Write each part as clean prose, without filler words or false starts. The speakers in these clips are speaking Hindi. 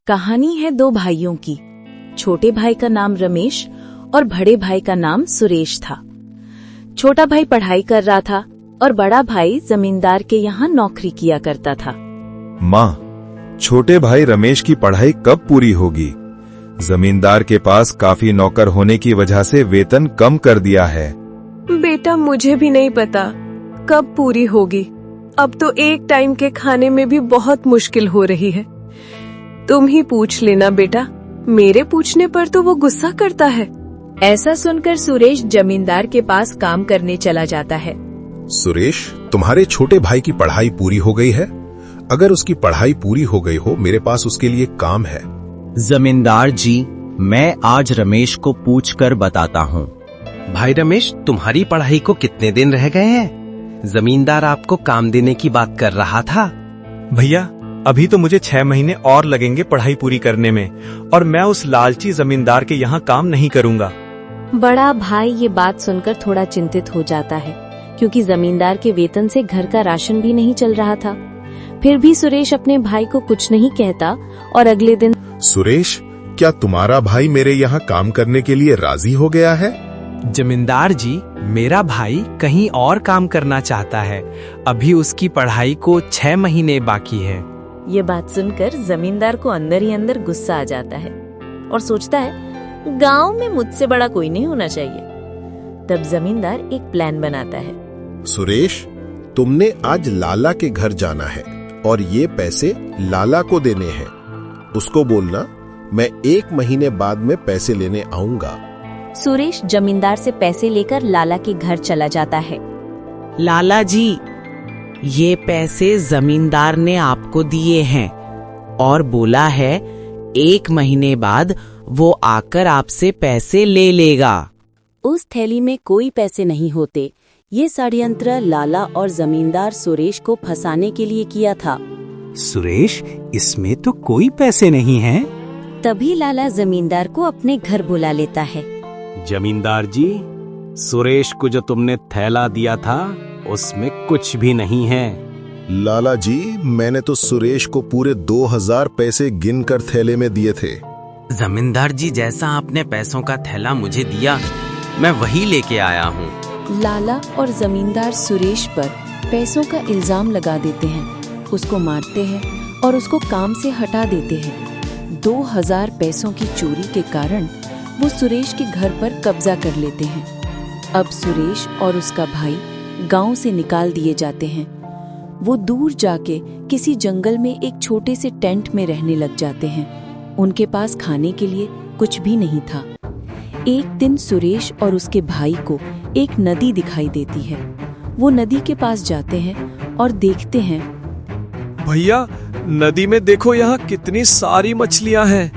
कहानी है दो भाइयों की। छोटे भाई का नाम रमेश और बड़े भाई का नाम सुरेश था। छोटा भाई पढ़ाई कर रहा था और बड़ा भाई जमींदार के यहाँ नौकरी किया करता था। माँ, छोटे भाई रमेश की पढ़ाई कब पूरी होगी? जमींदार के पास काफी नौकर होने की वजह से वेतन कम कर दिया है। बेटा, मुझे भी नहीं पता कब पूरी होगी। अब तो एक टाइम के खाने में भी बहुत मुश्किल हो रही है। तुम ही पूछ लेना बेटा, मेरे पूछने पर तो वो गुस्सा करता है। ऐसा सुनकर सुरेश जमींदार के पास काम करने चला जाता है। सुरेश, तुम्हारे छोटे भाई की पढ़ाई पूरी हो गई है? अगर उसकी पढ़ाई पूरी हो गई हो, मेरे पास उसके लिए काम है। जमींदार जी, मैं आज रमेश को पूछकर बताता हूँ। भाई रमेश, तुम्हारी पढ़ाई को कितने दिन रह गए हैं? जमींदार आपको काम देने की बात कर रहा था। भैया, अभी तो मुझे 6 महीने और लगेंगे पढ़ाई पूरी करने में, और मैं उस लालची जमींदार के यहाँ काम नहीं करूँगा। बड़ा भाई ये बात सुनकर थोड़ा चिंतित हो जाता है, क्योंकि जमींदार के वेतन से घर का राशन भी नहीं चल रहा था। फिर भी सुरेश अपने भाई को कुछ नहीं कहता और अगले दिन। सुरेश, क्या तुम्हारा भाई मेरे यहाँ काम करने के लिए राजी हो गया है? जमींदार जी, मेरा भाई कहीं और काम करना चाहता है। अभी उसकी पढ़ाई को 6 महीने बाकी है। ये बात सुनकर जमींदार को अंदर ही अंदर गुस्सा आ जाता है और सोचता है, गांव में मुझसे बड़ा कोई नहीं होना चाहिए। तब जमींदार एक प्लान बनाता है। सुरेश, तुमने आज लाला के घर जाना है और ये पैसे लाला को देने हैं। उसको बोलना, मैं 1 महीने बाद में पैसे लेने आऊंगा। सुरेश जमींदार से पैसे लेकर लाला के घर चला जाता है। लाला जी, ये पैसे जमींदार ने आपको दिए हैं और बोला है 1 महीने बाद वो आकर आपसे पैसे ले लेगा। उस थैली में कोई पैसे नहीं होते। ये षड्यंत्र लाला और जमींदार सुरेश को फंसाने के लिए किया था। सुरेश, इसमें तो कोई पैसे नहीं हैं। तभी लाला जमींदार को अपने घर बुला लेता है। जमींदार जी, सुरेश को जो तुमने थैला दिया था उसमें कुछ भी नहीं है। लाला जी, मैंने तो सुरेश को पूरे 2000 पैसे गिनकर थैले में दिए थे। जमींदार जी, जैसा आपने पैसों का थैला मुझे दिया, मैं वही लेके आया हूँ। लाला और जमींदार सुरेश पर पैसों का इल्जाम लगा देते हैं, उसको मारते हैं और उसको काम से हटा देते हैं। 2000 पैसों की चोरी के कारण वो सुरेश के घर पर कब्जा कर लेते हैं। अब सुरेश और उसका भाई गांव से निकाल दिए जाते हैं। वो दूर जाके किसी जंगल में एक छोटे से टेंट में रहने लग जाते हैं। उनके पास खाने के लिए कुछ भी नहीं था। एक दिन सुरेश और उसके भाई को एक नदी दिखाई देती है। वो नदी के पास जाते हैं और देखते हैं, भैया, नदी में देखो, यहाँ कितनी सारी मछलियाँ हैं।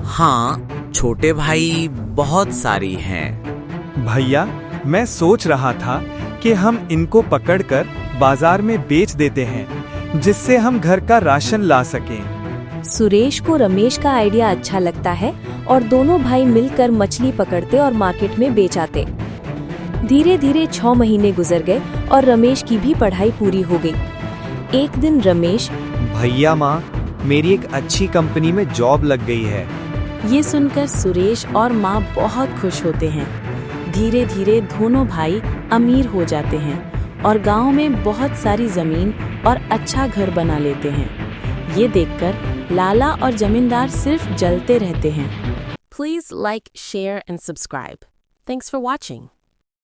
हाँ छोटे भाई, बहुत सारी हैं। भैया, मैं सोच रहा था कि हम इनको पकड़कर बाजार में बेच देते हैं, जिससे हम घर का राशन ला सकें। सुरेश को रमेश का आइडिया अच्छा लगता है और दोनों भाई मिलकर मछली पकड़ते और मार्केट में बेच आते। धीरे धीरे 6 महीने गुजर गए और रमेश की भी पढ़ाई पूरी हो गई। एक दिन रमेश, भैया माँ, मेरी एक अच्छी कंपनी में जॉब लग गई है। ये सुनकर सुरेश और माँ बहुत खुश होते हैं। धीरे धीरे दोनों भाई अमीर हो जाते हैं और गांव में बहुत सारी जमीन और अच्छा घर बना लेते हैं। ये देखकर लाला और जमींदार सिर्फ जलते रहते हैं। Please like, share and subscribe. Thanks for watching.